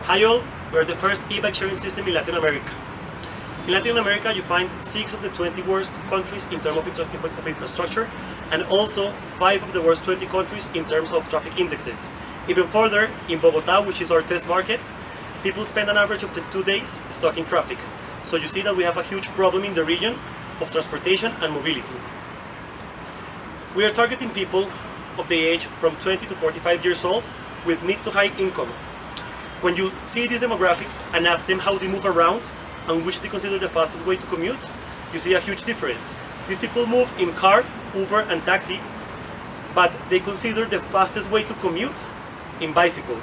Hi all, we are the first e-bike sharing system in Latin America. In Latin America you find 6 of the 20 worst countries in terms of infrastructure and also 5 of the worst 20 countries in terms of traffic indexes. Even further, in Bogotá, which is our test market, people spend an average of 22 days stuck in traffic. So you see that we have a huge problem in the region of transportation and mobility. We are targeting people of the age from 20 to 45 years old with mid to high income. When you see these demographics and ask them how they move around and which they consider the fastest way to commute, you see a huge difference. These people move in car, Uber and taxi, but they consider the fastest way to commute in bicycle.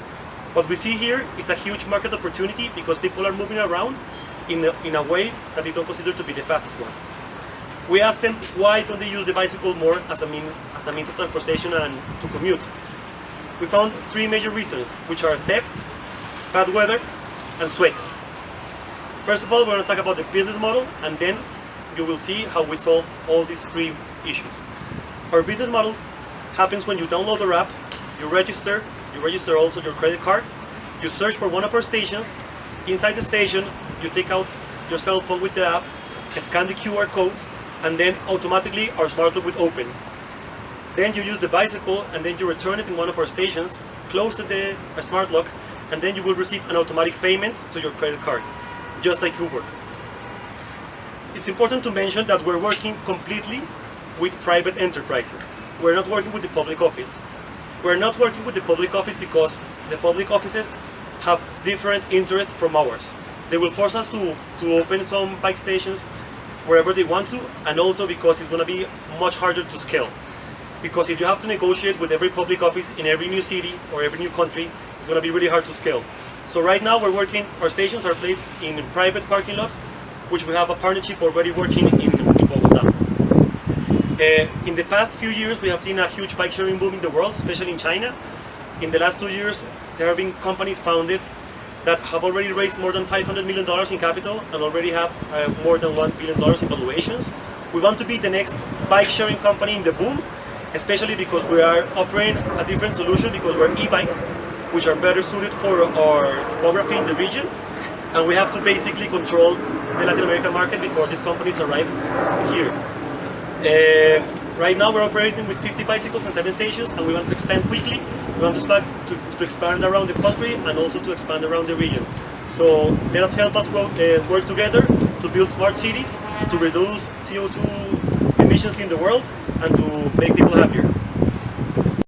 What we see here is a huge market opportunity because people are moving around in a way that they don't consider to be the fastest one. We asked them why don't they use the bicycle more as a means of transportation and to commute. We found 3 major reasons, which are theft, bad weather, and sweat. First of all, we're going to talk about the business model, and then you will see how we solve all these 3 issues. Our business model happens when you download our app, you register also your credit card, you search for one of our stations. Inside the station, you take out your cell phone with the app, scan the QR code, and then automatically our smart lock will open. Then you use the bicycle and then you return it in one of our stations, close the smart lock, and then you will receive an automatic payment to your credit card, just like Uber. It's important to mention that we're working completely with private enterprises. We're not working with the public office. We're not working with the public office because the public offices have different interests from ours. They will force us to open some bike stations wherever they want to, and also because it's going to be much harder to scale. Because if you have to negotiate with every public office in every new city or every new country, it's going to be really hard to scale. So right now our stations are placed in private parking lots, which we have a partnership already working in Bogotá. In the past few years we have seen a huge bike sharing boom in the world, especially in China. In the last 2 years there have been companies founded that have already raised more than $500 million in capital and already have more than $1 billion in valuations. We want to be the next bike sharing company in the boom, especially because we are offering a different solution because we're e-bikes, which are better suited for our topography in the region, and we have to basically control the Latin American market before these companies arrive here. Right now we're operating with 50 bicycles and 7 stations, and we want to expand quickly. We want to expand around the country and also to expand around the region. So let us help us work together to build smart cities, to reduce CO2 emissions in the world, and to make people happier.